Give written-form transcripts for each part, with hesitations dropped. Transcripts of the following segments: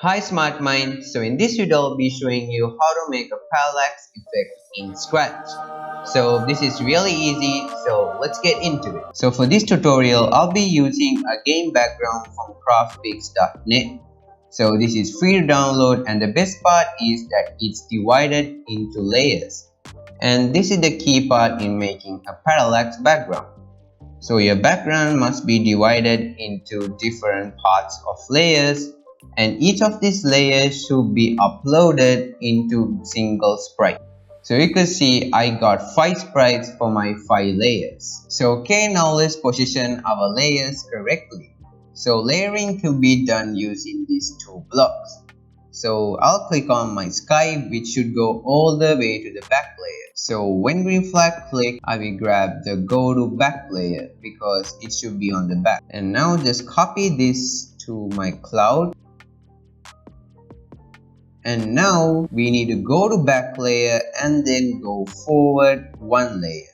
Hi Smart Mind, so in this video I'll be showing you how to make a parallax effect in Scratch. So this is really easy, so let's get into it. So for this tutorial I'll be using a game background from craftpix.net. So this is free to download, and the best part is that it's divided into layers. And this is the key part in making a parallax background. So your background must be divided into different parts of layers, and each of these layers should be uploaded into single sprite. So you can see I got 5 sprites for my 5 layers. So okay, now let's position our layers correctly. So layering can be done using these 2 blocks. So I'll click on my sky, which should go all the way to the back layer. So when green flag click, I will grab the go to back layer because it should be on the back. And now just copy this to my cloud. And now we need to go to back layer and then go forward 1 layer,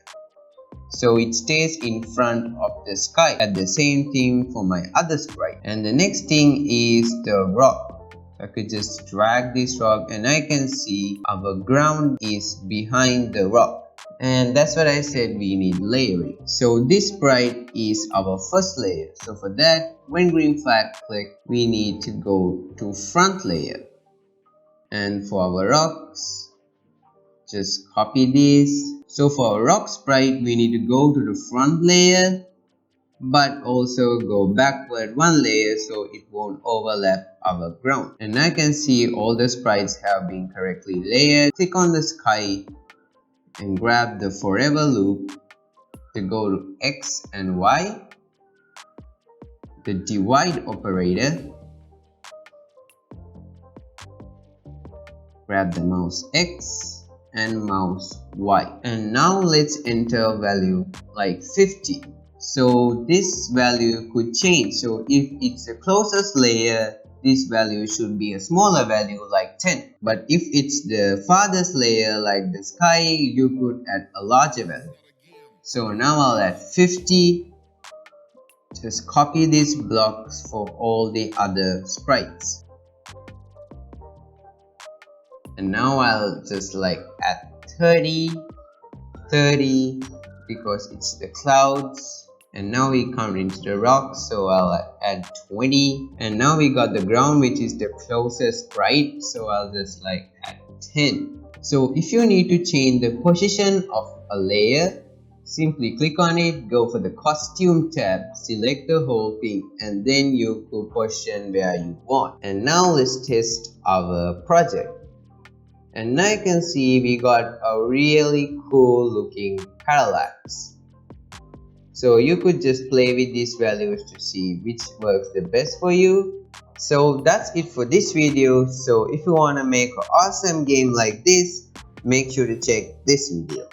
so it stays in front of the sky. At the same thing for my other sprite. And the next thing is the rock. I could just drag this rock and I can see our ground is behind the rock. And that's what I said, we need layering. So this sprite is our first layer. So for that, when green flag click, we need to go to front layer. And for our rocks, just copy this. So for our rock sprite, we need to go to the front layer, but also go backward 1 layer so it won't overlap our ground. And I can see all the sprites have been correctly layered. Click on the sky and grab the forever loop to go to X and Y, the divide operator, grab the mouse X and mouse Y, and now let's enter value like 50. So this value could change. So if it's the closest layer, this value should be a smaller value like 10, but if it's the farthest layer like the sky, you could add a larger value. So now I'll add 50. Just copy these blocks for all the other sprites. And now I'll just like add 30 because it's the clouds. And now we come into the rock, so I'll add 20. And now we got the ground, which is the closest sprite, so I'll just like add 10. So if you need to change the position of a layer, simply click on it, go for the costume tab, select the whole thing, and then you could position where you want. And now let's test our project. And now you can see we got a really cool looking parallax. So you could just play with these values to see which works the best for you. So that's it for this video. So if you want to make an awesome game like this, make sure to check this video.